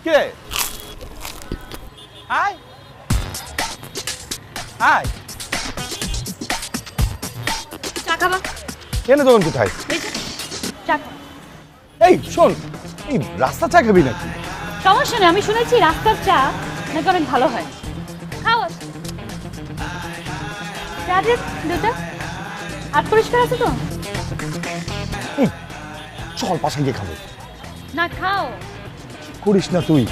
কে আয় আয় চা খাবা? কেন দোকান কোথায়? এই যে, চা খাও। এই শোন, এই রাস্তা চা খাবি নাকি? সমস্যা নেই, আমি শুনেছি রাস্তার চা নাকি অনেক ভালো হয়। খাও আচ্ছা। চা দিয়ে দুটা। হাত পরিষ্কার আছে তো? এই, চল পাশে গিয়ে খাবো। না খাও। করিস না তুই।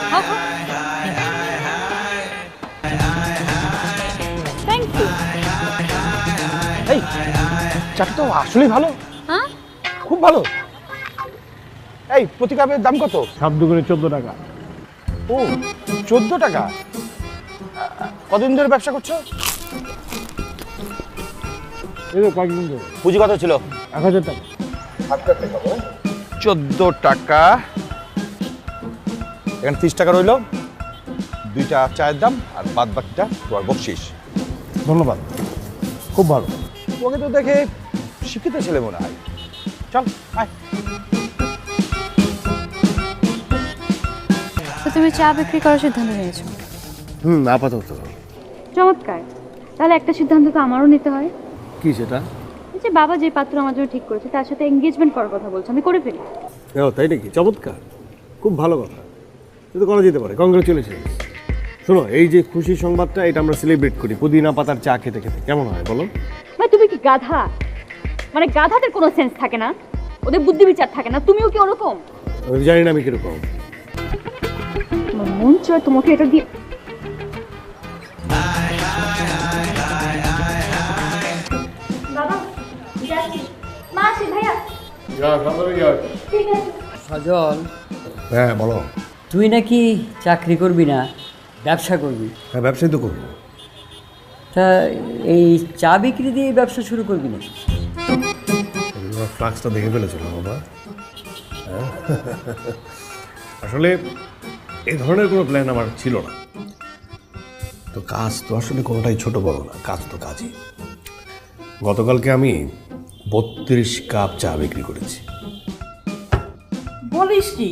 খাও খাও। Thank you. এই চাটা তো আসলেই ভালো, হ্যাঁ, খুব ভালো। এই প্রতি কাপের দাম কত? 7 দুগুণে 14 টাকা। ও 14 টাকা। কতদিন ধরে ব্যবসা করছো? এই তো কয়েকদিন ধরে। পুঁজি কত ছিল? 1000 টাকা। 14 টাকা, এখানে 30 টাকা রইলো। 2টা চায়ের দাম আর বাদ বাকিটা তোমার বকশিস। ধন্যবাদ, খুব ভালো। তোমাকে তো দেখে শিক্ষিত ছেলে মনে হয়। চল আয়। তো তুমি চা বিক্রি করার সিদ্ধান্ত নিয়েছো? আপাতত। চমৎকার। তাহলে একটা সিদ্ধান্ত তো আমারও নিতে হয়। কি সেটা? এই যে বাবা যে পাত্র আমার জন্য ঠিক করেছে তার সাথে এঙ্গেজমেন্ট করার কথা বলছে, আমি করে ফেলি। ও তাই নাকি? চমৎকার, খুব ভালো কথা। কিন্তু করা যেতে পারে। কংগ্রেচুলেশন। শোনো, এই যে খুশি সংবাদটা, এটা আমরা সেলিব্রেট করি পুদিনা পাতার চা খেতে খেতে। কেমন হয় বলো? ভাই তুমি কি গাধা? মানে গাধাদের কোনো সেন্স থাকে না, ওদের বুদ্ধি বিচার থাকে না। তুমিও কি ওরকম? আমি জানি না আমি কিরকম। তোমার মন চায় তোমাকে এটা দিয়ে। বাবা যাচ্ছি। মা আসি ভাইয়া। ঠিক আছে। সজল, হ্যাঁ বলো। তুই নাকি চাকরি করবি না, ব্যবসা করবি? হ্যাঁ, ব্যবসাই তো করবো। তা এই চা বিক্রি দিয়ে ব্যবসা শুরু করবি না? ফ্লাক্সটা দেখে ফেলেছিল বাবা। আসলে এই ধরনের কোনো প্ল্যান আমার ছিল না। তো কাজ তো আসলে কোনোটাই ছোট বড় না, কাজ তো কাজই। গতকালকে আমি 32 কাপ চা বিক্রি করেছি। বলিস কি,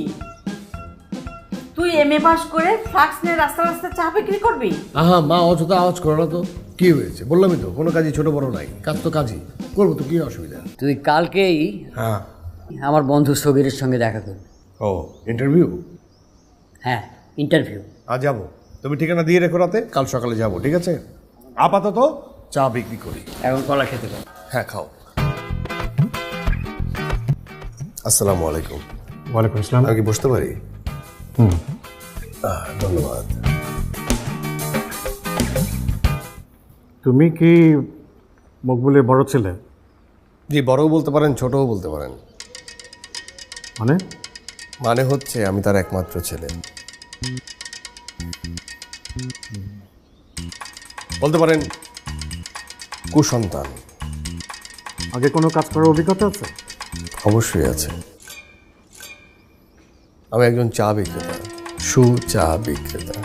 তুই এমএ পাস করে ফ্লাক্স নিয়ে রাস্তা রাস্তা চা বিক্রি করবি? আহা মা, অযথা আওয়াজ করো না তো। কি হয়েছে? বললামই তো, কোনো কাজই ছোট বড় নাই, কাজ তো কাজই করবো। তো কি অসুবিধা? তুই কালকেই হ্যাঁ। আমার বন্ধু সগিরের সঙ্গে দেখা করবি। ও ইন্টারভিউ? হ্যাঁ, ইন্টারভিউ। আজ যাবো। তুমি ঠিকানা দিয়ে রেখো, রাতে কাল সকালে যাবো, ঠিক আছে? আপাতত চা বিক্রি করি। এখন কলা খেতে পারি। হ্যাঁ খাও। আসসালামু আলাইকুম। ওয়ালাইকুম আসসালাম। আমি কি বসতে পারি? ধন্যবাদ। তুমি কি মকবুলের বড় ছেলে? জি, বড়ও বলতে পারেন, ছোটও বলতে পারেন। মানে? মানে হচ্ছে আমি তার একমাত্র ছেলে। বলতে পারেন কুসন্তান। আগে কোনো কাজ করার অভিজ্ঞতা আছে? অবশ্যই আছে। আমি একজন চা বিক্রেতা, সুচা বিক্রেতা।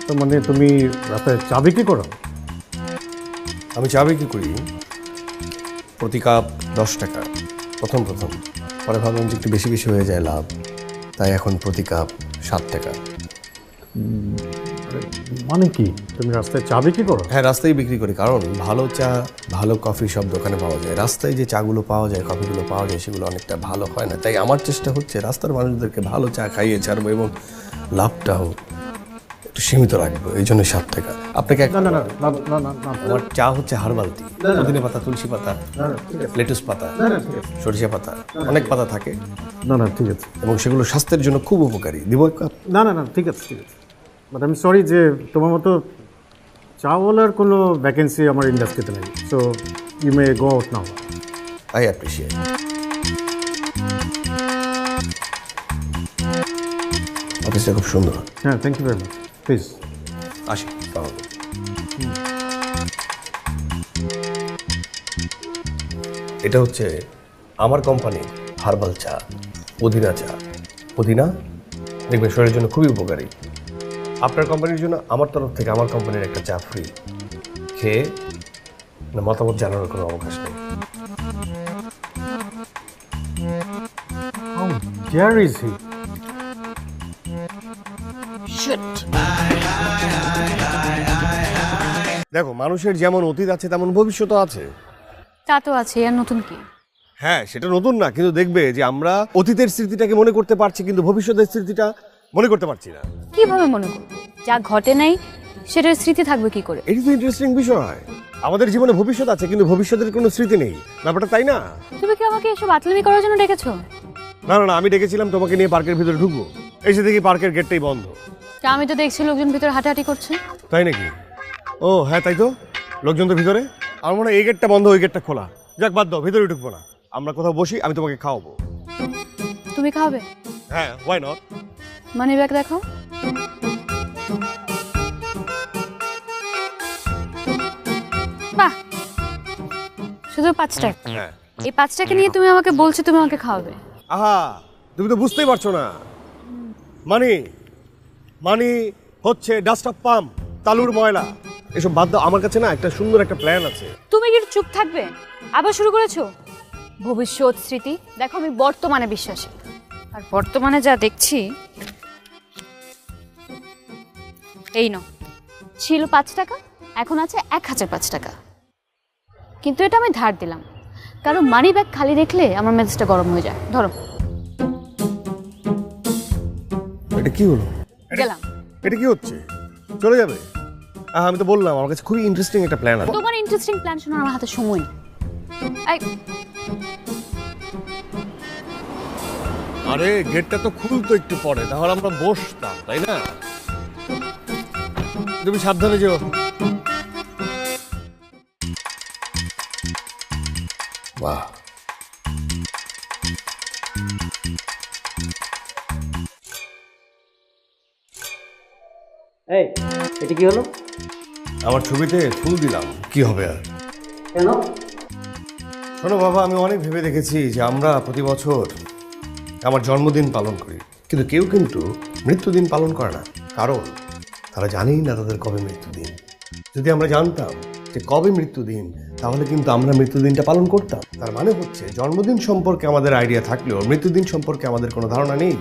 তো মানে তুমি রাস্তায় চা বিক্রি করো? আমি চা বিক্রি করি প্রতি কাপ 10 টাকা। প্রথম পরে ভাবলাম যে একটু বেশি বেশি হয়ে যায় লাভ, তাই এখন প্রতি কাপ 7 টাকা। মানে কি, তুমি রাস্তায় চা বিক্রি করো? হ্যাঁ, রাস্তায় বিক্রি করি, কারণ ভালো চা ভালো কফি সব দোকানে পাওয়া যায়। রাস্তায় যে চাগুলো পাওয়া যায়, কফিগুলো পাওয়া যায়, সেগুলো অনেকটা ভালো হয় না। তাই আমার চেষ্টা হচ্ছে রাস্তার মানুষদেরকে ভালো চা খাইয়ে ছাড়বো এবং লাভটাও একটু সীমিত রাখবো। এই জন্য 7 টাকা। আপনাকে না না না না না না না আমার চা হচ্ছে হার্বাল টি, পুদিনা পাতা, তুলসী পাতা, লেটুস পাতা, সরিষা পাতা, অনেক পাতা থাকে না না ঠিক আছে। এবং সেগুলো স্বাস্থ্যের জন্য খুব উপকারী। দিব এক কাপ? না না না ঠিক আছে ঠিক আছে। বাট আমি সরি যে তোমার মতো চাওয়ালার কোনো ভ্যাকেন্সি আমার ইন্ডাস্ট্রিতে নেই। So you may go out now. I appreciate. অফিসটা খুব সুন্দর। হ্যাঁ, thank you very much. Please আসি। এটা হচ্ছে আমার কোম্পানি হার্বাল চা, পুদিনা চা। পুদিনা দেখবেন শরীরের জন্য খুবই উপকারী। আপনার কোম্পানির জন্য আমার তরফ থেকে আমার কোম্পানির একটা চা ফ্রি। খেয়ে মতামত জানানোর কোনো অবকাশ নেই। Where is he? দেখো, মানুষের যেমন অতীত আছে তেমন ভবিষ্যৎও আছে। তা তো আছে, আর নতুন কি? হ্যাঁ, সেটা নতুন না, কিন্তু দেখবে যে আমরা অতীতের স্মৃতিটাকে মনে করতে পারছি কিন্তু ভবিষ্যতের স্মৃতিটা মনে করতে পারছি না। কিভাবে মনে করব? যা ঘটে নাই সেটার স্মৃতি থাকবে কি করে? এটি তো ইন্টারেস্টিং বিষয়। আমাদের জীবনে ভবিষ্যৎ আছে কিন্তু ভবিষ্যতের কোনো স্মৃতি নেই, ব্যাপারটা তাই না? তুমি কি আমাকে এসব আতলামি করার জন্য ডেকেছো? না না না, আমি ডেকেছিলাম তোমাকে নিয়ে পার্কের ভিতরে ঢুকবো, এসে দেখি পার্কের গেটটাই বন্ধ। তা আমি তো দেখছি লোকজন ভিতরে হাঁটাহাঁটি করছে। তাই নাকি? ও হ্যাঁ, তাই তো, লোকজন তো ভিতরে। আমার মনে হয় এই গেটটা বন্ধ, ওই গেটটা খোলা। যাক, বাদ দাও, ভিতরে ঢুকবো না, আমরা কোথাও বসি, আমি তোমাকে খাওয়াবো। তুমি খাবে? হ্যাঁ, ওয়াই নট। মানি ব্যাগ দেখাও। বাহ, শুধু 5 টাকা? হ্যাঁ। এই 5 টাকা নিয়ে তুমি আমাকে বলছো তুমি আমাকে খাওয়াবে? আহা, তুমি তো বুঝতেই পারছো না। মানি মানি হচ্ছে ডাস্ট অফ পাম্প, তালুর ময়লা। এসব বাদ দাও, আমার কাছে না একটা সুন্দর একটা প্ল্যান আছে। তুমি কি চুপ থাকবে? আবার শুরু করেছো ভবিষ্যৎ স্মৃতি। দেখো, আমি বর্তমানে বিশ্বাসী, আর বর্তমানে যা দেখছি। এই নাও, ছিল 5 টাকা, এখন আছে 1005 টাকা, কিন্তু এটা আমি ধার দিলাম, কারণ মানি ব্যাগ খালি দেখলে আমার মেজাজটা গরম হয়ে যায়। ধরো। এটা কি হলো? গেলাম। এটা কি হচ্ছে? চলে যাবে? আমি তো বললাম আমার কাছে খুবই ইন্টারেস্টিং একটা প্ল্যান আছে। তোমার ইন্টারেস্টিং প্ল্যান শোনার আমার হাতে সময় নেই। আরে গেটটা তো খুলতো একটু পরে, তাহলে আমরা বসতাম, তাই না? তুমি সাবধানে যেও। বাহ, এই, এটা কি হলো? আমার ছবিতে ফুল দিলাম, কি হবে আর? কেন? শোনো বাবা, আমি অনেক ভেবে দেখেছি যে আমরা প্রতি বছর আমার জন্মদিন পালন করি, কিন্তু কেউ কিন্তু মৃত্যুদিন পালন করে না, কারণ তারা জানেই না তাদের কবে মৃত্যুদিন। যদি আমরা জানতাম যে কবে মৃত্যুদিন, তাহলে কিন্তু আমরা মৃত্যুদিনটা পালন করতাম। তার মানে হচ্ছে জন্মদিন সম্পর্কে আমাদের আইডিয়া থাকলেও মৃত্যুদিন সম্পর্কে আমাদের কোনো ধারণা নেই।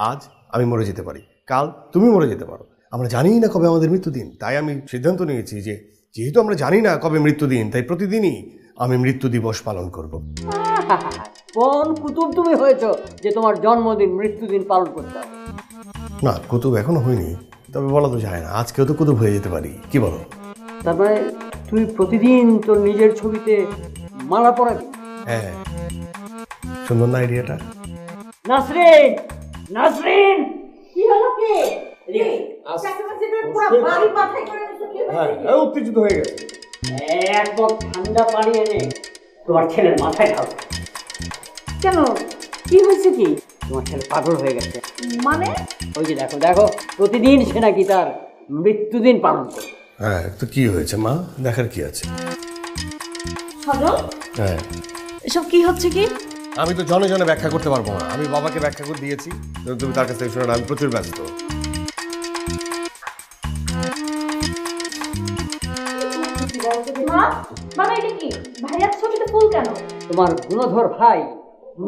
আজ আমি মরে যেতে পারি, কাল তুমি মরে যেতে পারো, আমরা জানিই না কবে আমাদের মৃত্যুদিন। তাই আমি সিদ্ধান্ত নিয়েছি যে যেহেতু আমরা জানি না কবে মৃত্যুদিন, তাই প্রতিদিনই আমি মৃত্যু দিবস পালন করব। কোন কুতুব তুমি হয়েছো যে তোমার জন্মদিন মৃত্যুদিন পালন করতে হবে? না, কুতুব এখনো হয়নি, তবে বলা তো যায় না, আজকেও তো কুতুব হয়ে যেতে পারি, কি বলো? তারপরে তুমি প্রতিদিন তোর নিজের ছবিতে মালা পরাবি? হ্যাঁ, সুন্দর না আইডিয়াটা? নাসরিন, নাসরিন, কি হলো কি? হ্যাঁ, উত্তেজিত হয়ে গেছে। এক মগ ঠান্ডা পানি এনে তোমার ছেলের মাথায় ঢালো। কেন, কি হয়েছে কি? তোমার ছেলে পাগল হয়ে গেছে। মানে? ওই যে দেখো দেখো, প্রতিদিন সে নাকি তার মৃত্যুদিন পালন করে। হ্যাঁ, তো কি হয়েছে মা, দেখার কি আছে? সজল, হ্যাঁ, এসব কি হচ্ছে কি? আমি তো জনে জনে ব্যাখ্যা করতে পারবো না, আমি বাবাকে ব্যাখ্যা করে দিয়েছি, তুমি তার কাছ থেকে শুনে না, আমি প্রচুর ব্যস্ত। মা, বাবা এটা কি? ভাইয়ার ছবিতে ফুল কেন? তোমার গুণধর ভাই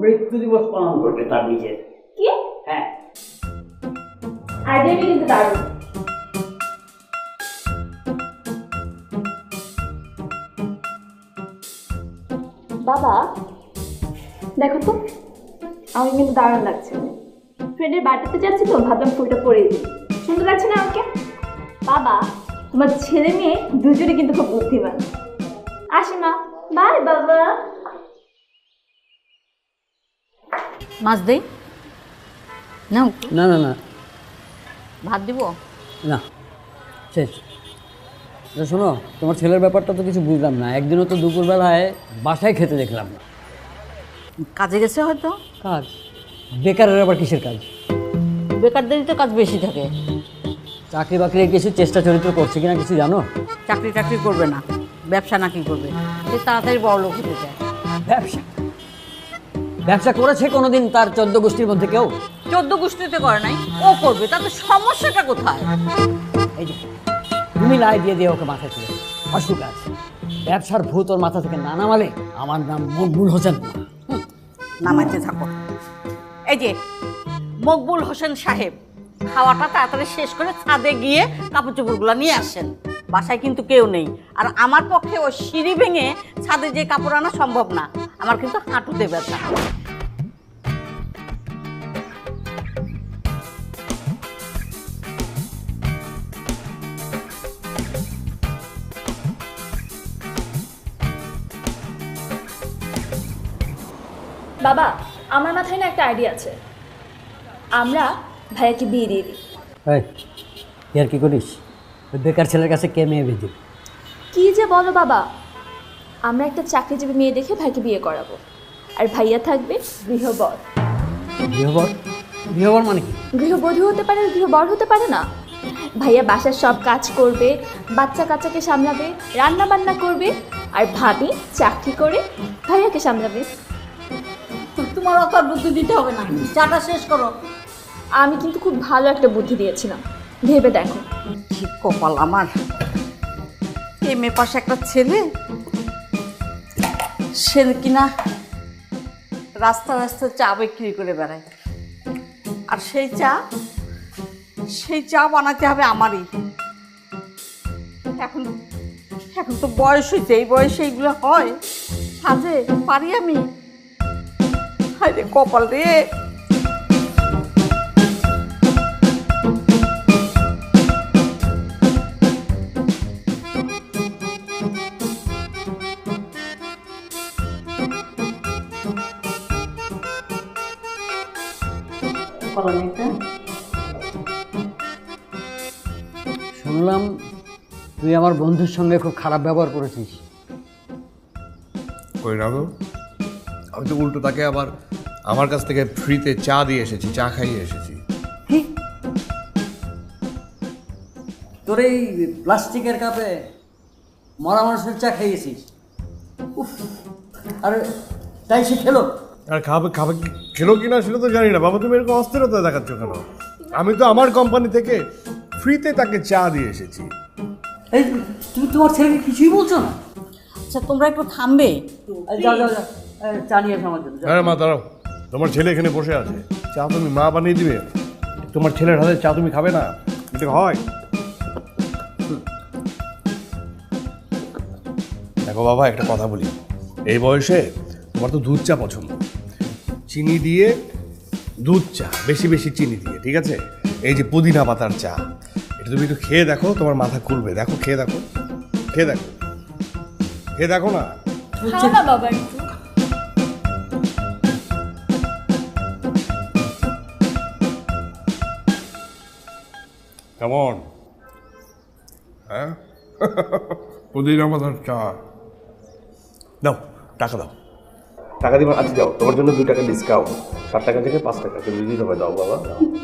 মৃত্যু দিবস পালন করবে তার নিজের। কি? হ্যাঁ, আইডিয়াটা কিন্তু দারুণ। বাবা দেখো তো, আমি কিন্তু দারুণ লাগছে। ফ্রেন্ডের বাড়িতে যাচ্ছি তো, ভাবলাম ফুলটা পরেই দিই। সুন্দর লাগছে না আমাকে? বাবা, তোমার ছেলে মেয়ে দুজনে কিন্তু খুব বুদ্ধিমান। আসি মা, বাই বাবা। মাছ দেই নাও। না না না ভাত দিব? না, শেষ। শোনো, তোমার ছেলের ব্যাপারটা তো কিছু বুঝলাম না। একদিনও তো দুপুরবেলায় বাসায় খেতে দেখলাম না। কাজে গেছে হয়তো। কাজ? বেকারের আবার কিসের কাজ? বেকারদেরই তো কাজ বেশি থাকে। চাকরি বাকরির কিছু চেষ্টা চরিত্র করছে কিনা কিছু জানো? চাকরি টাকরি করবে না, ব্যবসা নাকি করবে, সে তাড়াতাড়ি বড় লোক হতে চায়। ব্যবসা? ব্যবসা করেছে কোনোদিন তার 14 গোষ্ঠীর মধ্যে কেউ? 14 গোষ্ঠীতে করে নাই, ও করবে, তাতে সমস্যাটা কোথায়? এই যে তুমি লাই দিয়ে দিয়ে ওকে মাথায় তুলে অসুখ আছে। ব্যবসার ভূত ওর মাথা থেকে না নামালে আমার নাম মকবুল হোসেন না। নামাইতে থাকো। এই যে মকবুল হোসেন সাহেব, খাওয়াটা তাড়াতাড়ি শেষ করে ছাদে গিয়ে কাপড় চোপড়গুলো নিয়ে আসেন। বাসায় কিন্তু কেউ নেই, আর আমার পক্ষে ওই সিঁড়ি ভেঙে ছাদে যে কাপড় আনা সম্ভব না, আমার কিন্তু হাঁটুতে ব্যথা। বাবা, আমার মাথায় না একটা আইডিয়া আছে। আমরা ভাইয়াকে বিয়ে দিয়ে দিই। এই আর কি করিস? ওই বেকার ছেলের কাছে কে মেয়ে বেঁধে? কি যে বলো বাবা, আমরা একটা চাকরিজীবী মেয়ে দেখে ভাইকে বিয়ে করাবো, আর ভাইয়া থাকবে গৃহবর। গৃহবর? গৃহবর মানে কি? গৃহবধূ হতে পারে, গৃহবর হতে পারে না? ভাইয়া বাসার সব কাজ করবে, বাচ্চা কাচ্চাকে সামলাবে, রান্না বান্না করবে, আর ভাবি চাকরি করে ভাইয়াকে সামলাবে। তোমার অত আর বুদ্ধি দিতে হবে না, চাটা শেষ করো। আমি কিন্তু খুব ভালো একটা বুদ্ধি দিয়েছিলাম, ভেবে দেখো। কি কপাল আমার, এমএ পাশে একটা ছেলে, সে কিনা রাস্তা রাস্তায় চা বিক্রি করে বেড়ায়, আর সেই চা বানাতে হবে আমারই। এখন এখন তো বয়স হয়েছে, এই বয়সে এইগুলো হয়? সাজে পারি আমি? হায় রে কপাল রে। শুনলাম তুই আমার বন্ধুর সঙ্গে খুব খারাপ ব্যবহার করেছিস। কই না গো, আমি তো উল্টো তাকে আবার আমার কাছ থেকে ফ্রিতে চা দিয়ে এসেছি, চা খাইয়ে এসেছি। কি? তোর এই প্লাস্টিকের কাপে মরা মানুষের চা খাইয়েছিস? উফ! আর তাই সে খেলো? আর খাবে খাবে খেলো কিনা সেটা তো জানি না বাবা, তুমি এরকম অস্থিরতা দেখাচ্ছ কেন? আমি তো আমার কোম্পানি থেকে ফ্রিতে তাকে চা দিয়ে এসেছি। এই তুমি তোমার ছেলেকে কিছুই বলছো না? আচ্ছা তোমরা একটু থামবে? যাও যাও যাও, চা নিয়ে এসো আমার জন্য। যাও। হ্যাঁ মা দাঁড়াও, তোমার ছেলে এখানে বসে আছে, চা তুমি মা বানিয়ে দিবে? তোমার ছেলের হাতে চা তুমি খাবে না? এটা হয়? দেখো বাবা, একটা কথা বলি, এই বয়সে তোমার তো দুধ চা পছন্দ, চিনি দিয়ে দুধ চা, বেশি বেশি চিনি দিয়ে, ঠিক আছে? এই যে পুদিনা পাতার চা, এটা তুমি একটু খেয়ে দেখো, তোমার মাথা খুলবে। দেখো, খেয়ে দেখো, খেয়ে দেখো, খেয়ে দেখো না। খাও না বাবা একটু। কেমন? হ্যাঁ, পুদিনা পাতার চা। দাও, টাকা দাও, টাকা দিবা। আচ্ছা যাও, তোমার জন্য 2 টাকা ডিসকাউন্ট, 7 টাকা থেকে 5 টাকা কিন্তু দিতে হবে। দাও বাবা।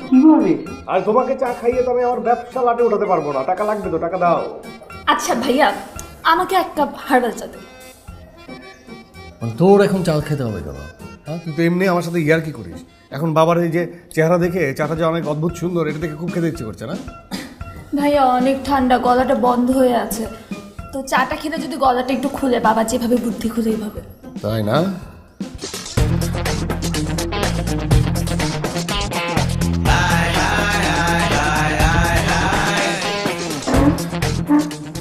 কিভাবে? আর তোমাকে চা খাইয়ে তো আমি আমার ব্যবসা লাটে উঠাতে পারবো না, টাকা লাগবে তো, টাকা দাও। আচ্ছা ভাইয়া, আমাকে এক কাপ হার্বাল চা দিন। তোর এখন চা খেতে হবে কেন? হ্যাঁ, তুই তো এমনি আমার সাথে ইয়ার কি করিস? এখন বাবার এই যে চেহারা দেখে চাটা যে অনেক অদ্ভুত সুন্দর, এটা দেখে খুব খেতে ইচ্ছে করছে না? ভাইয়া অনেক ঠান্ডা, গলাটা বন্ধ হয়ে আছে, তো চাটা খেলে যদি গলাটা একটু খুলে, বাবা যেভাবে বুদ্ধি খুলে এইভাবে। তাই না?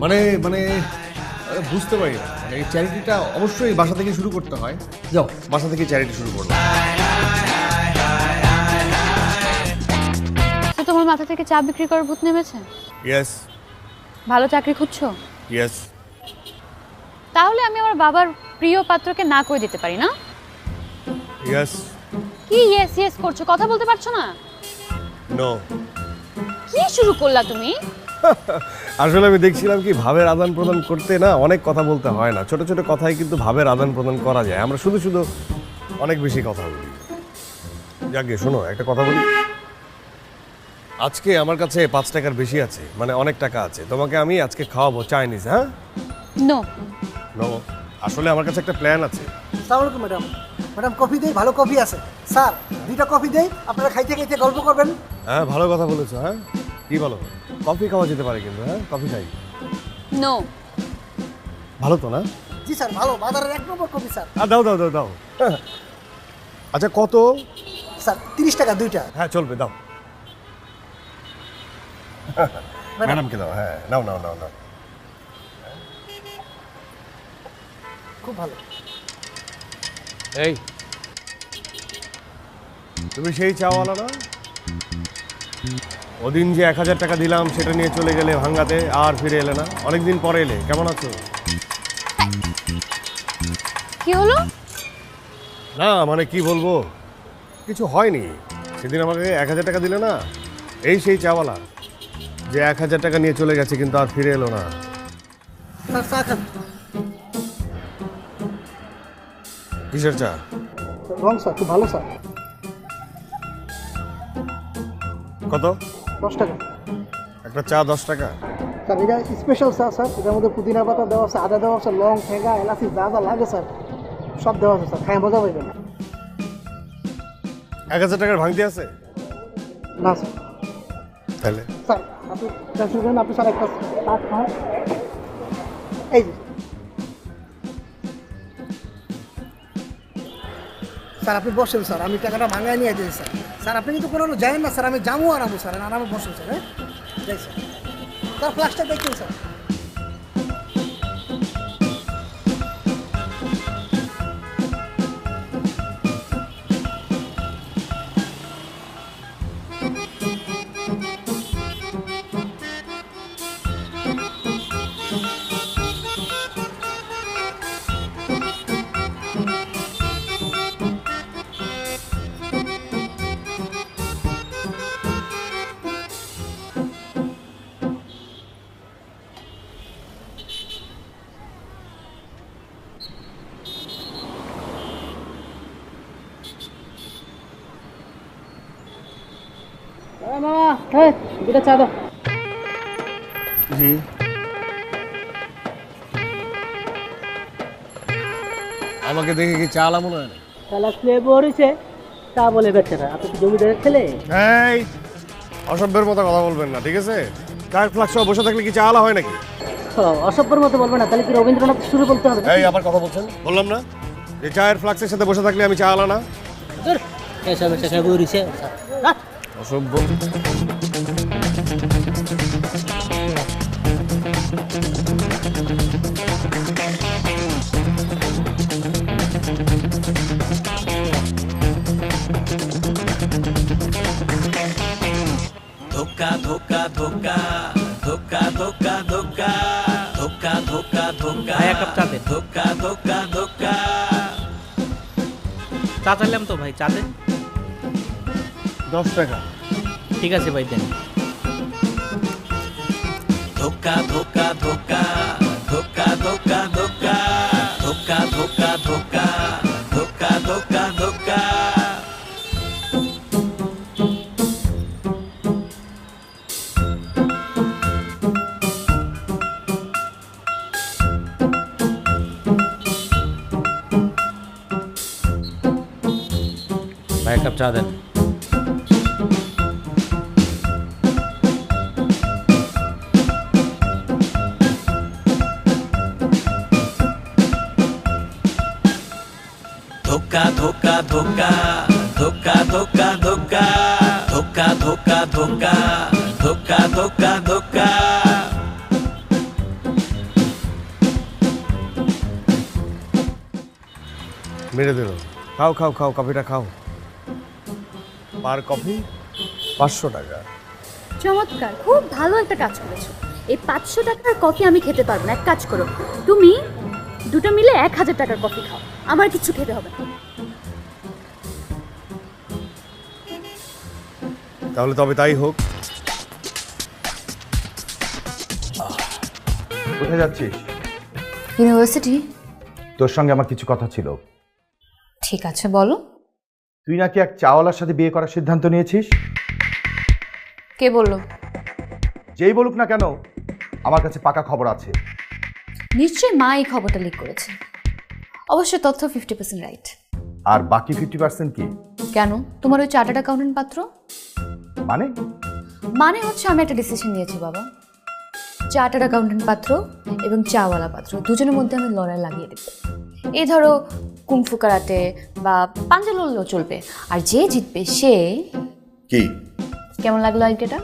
মানে মানে বুঝতে পারি না, মানে এই চ্যারিটিটা অবশ্যই বাসা থেকে শুরু করতে হয়। যাও, বাসা থেকে চ্যারিটি শুরু করলাম। তো তোমার মাথা থেকে চা বিক্রি করার ভূত নেমেছে? ইয়েস ভালো চাকরি খুঁজছো? ইয়েস। তাহলে আমি আমার বাবার প্রিয় পাত্রকে না করে দিতে পারি না? ইয়েস। কি ইয়েস ইয়েস করছো, কথা বলতে পারছো না? নো। কি শুরু করলা তুমি? আসলে আমি দেখছিলাম কি, ভাবের আদান প্রদান করতে না অনেক কথা বলতে হয় না, ছোট ছোট কথাই কিন্তু ভাবের আদান প্রদান করা যায়। আমরা শুধু শুধু অনেক বেশি কথা বলি। যাকে শোনো, একটা কথা বলি, আজকে আমার কাছে 5 টাকার বেশি আছে, মানে অনেক টাকা আছে, তোমাকে আমি আজকে খাওয়াবো চাইনিজ। হ্যাঁ? নো। নো, আসলে আমার কাছে একটা প্ল্যান আছে। আসসালামু আলাইকুম ম্যাডাম। ম্যাডাম কফি দেই, ভালো কফি আছে স্যার, 2টা কফি দেই, আপনারা খাইতে খাইতে গল্প করবেন। হ্যাঁ, ভালো কথা বলেছো। হ্যাঁ, কি বলো? কফি খাওয়া যেতে পারে কিন্তু। হ্যাঁ, কফি খাই। নো। ভালো তো না? জি স্যার, ভালো, বাজারের 1 নম্বর কফি স্যার। দাও দাও দাও দাও। আচ্ছা কত? স্যার 30 টাকা দুইটা। হ্যাঁ চলবে, দাও। ম্যাডামকে দাও। হ্যাঁ নাও নাও নাও নাও। খুব ভালো। এই তুমি সেই চাওয়ালা না? ওদিন যে 1000 টাকা দিলাম সেটা নিয়ে চলে গেলে ভাঙ্গাতে, আর ফিরে এলে না। অনেকদিন পরে এলে, কেমন আছো? কি হলো? না মানে কি বলবো, কিছু হয়নি। সেদিন আমাকে 1000 টাকা দিলে না, এই সেই চাওয়ালা যে 1000 টাকা নিয়ে চলে গেছে কিন্তু আর ফিরে এলো না। স্যার চা খান। কিসের চা? রং স্যার, খুব ভালো স্যার। কত? 10 টাকা। একটা চা 10 টাকা? স্যার এটা স্পেশাল চা স্যার, এটার মধ্যে পুদিনা পাতা দেওয়া আছে, আদা দেওয়া আছে, লং, ঠেঙ্গা, এলাচি যা যা লাগে স্যার সব দেওয়া আছে স্যার, খায় মজা পাইবেন। 1000 টাকার ভাঙতি আছে? না স্যার। তাহলে স্যার আপনি টেনশন করেন, আপনি স্যার একটা চা খান। এই যে স্যার আপনি বসেন স্যার, আমি টাকাটা ভাঙায় নিয়ে যাই স্যার। স্যার আপনি কিন্তু কোনো যাবেন না স্যার, আমি যাবো আরামো স্যার, আরামে বসেন স্যার। হ্যাঁ যাই স্যার। স্যার ফ্লাশটা দেখছেন স্যার। মামা হ্যাঁ দুটা চা দাও। জি আমাকে দেখে কি চা আলা মনে হয় না? তালা ফ্লেভার হয়েছে তা বলে বেচারা, আপনি কি জমিদারের ছেলে? এই অসভ্যের মতো কথা বলবেন না, ঠিক আছে? চায়ের ফ্লাক্স সহ বসে থাকলে কি চা আলা হয় নাকি? অসভ্যের মতো বলবে না, তাহলে কি রবীন্দ্রনাথ সুরে বলতে হবে? এই আবার কথা বলছেন? বললাম না যে চায়ের ফ্লাক্সের সাথে বসে থাকলে আমি চা আলা না। এসব এসে বইছে অসভ্য। धोखा धोखा धोखा धोखा धोखा धोखा धोखा धोखा धोखा ভাই এক কাপ চা দেন। धोखा धोखा धोखा চা চাইলাম তো ভাই, চা দেন। 10 টাকা। ঠিক আছে ভাই দেন। धोखा धोखा धोखा धोखा धोखा धोखा धोखा धोखा धोखा धोखा धोखा धोखा ভাই এক কাপ চা দেন। धोखा धोखा धोखा धोखा धोखा धोखा धोखा धोखा धोखा धोखा धोखा धोखा মেরে দিল। খাও খাও খাও, কফিটা খাও। পার কফি 500 টাকা। চমৎকার, খুব ভালো একটা কাজ করেছো। এই 500 টাকার কফি আমি খেতে পারবো না। এক কাজ করো, তুমি দুটো মিলে 1000 টাকার কফি খাও, আমার কিছু খেতে হবে না। তাহলে তবে তাই হোক। কোথায় যাচ্ছিস? ইউনিভার্সিটি। তোর সঙ্গে আমার কিছু কথা ছিল। ঠিক আছে বলো। তুই নাকি এক চাওয়ালার সাথে বিয়ে করার সিদ্ধান্ত নিয়েছিস? কে বললো? যেই বলুক না কেন, আমার কাছে পাকা খবর আছে। নিশ্চয়ই মা এই খবরটা লিক করেছে। অবশ্য তথ্য 50% রাইট। আর বাকি 50% কি? কেন, তোমার ওই চার্টার্ড অ্যাকাউন্টেন্ট পাত্র? মানে হচ্ছে আমি একটা ডিসিশন নিয়েছি বাবা। চার্টার্ড অ্যাকাউন্টেন্ট পাত্র এবং চাওয়ালা পাত্র দুজনের মধ্যে আমি লড়াই লাগিয়ে দেব। এই ধরো কুংফু কারাটে বা পাঞ্জা লড়লেও চলবে। আর যে জিতবে সে কি কেমন লাগলো আইডিয়াটা?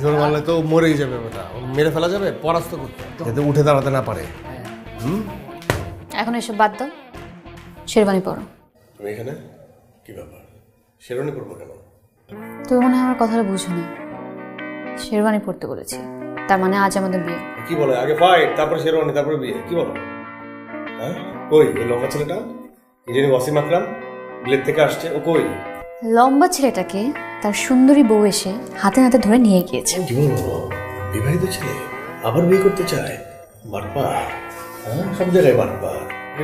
জোর মারলে তো মরেই যাবে ওটা, মেরে ফেলা যাবে, পরাস্ত করতে যাতে উঠে দাঁড়াতে না পারে। এখন এসব বাদ দাও, শেরবানি পরো। তুমি এখানে কি ব্যাপার, শেরওয়ানি পরবো কেন? তুমি মনে হয় আমার কথাটা বুঝো না। শেরবানি পরতে বলেছি, তার মানে আজ আমাদের বিয়ে। কি বলে, আগে ফাইট তারপর শেরওয়ানি তারপর বিয়ে, কি বলো? হ্যাঁ কই এই লম্বা ছেলেটা, কি জানি ওয়াসিম আকরাম, বিলেত থেকে আসছে, ও কই? লম্বা ছেলেটাকে তার সুন্দরী বউ এসে হাতে নাতে ধরে নিয়ে গিয়েছে। কি বলবো, বিবাহিত ছেলে আবার বিয়ে করতে চায়, বাটপার। হ্যাঁ সব জায়গায় বাটপার।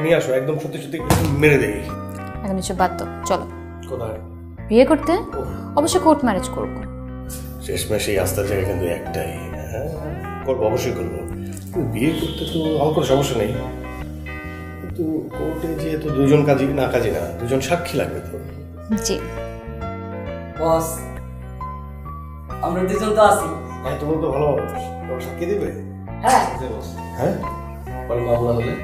নিয়ে আসো, একদম সত্যি সত্যি মেরে দেই। এখন এসব বাদ দাও, চলো। কোথায়? বিয়ে করতে? অবশ্য কোর্ট ম্যারেজ করবো। শেষমেশ এই আস্থার জায়গা কিন্তু একটাই। হ্যাঁ করবো, অবশ্যই করবো। বিয়ে করতে তো আমার কোনো সমস্যা নেই, কিন্তু কোর্টে যেহেতু দুজন কাজী না, কাজী না, দুজন সাক্ষী লাগবে তো। জি বস, আমরা দুজন তো আছি। হ্যাঁ তুমি তো ভালো, তোমার সাক্ষী দিবে। হ্যাঁ হ্যাঁ বলো, মামলা হলে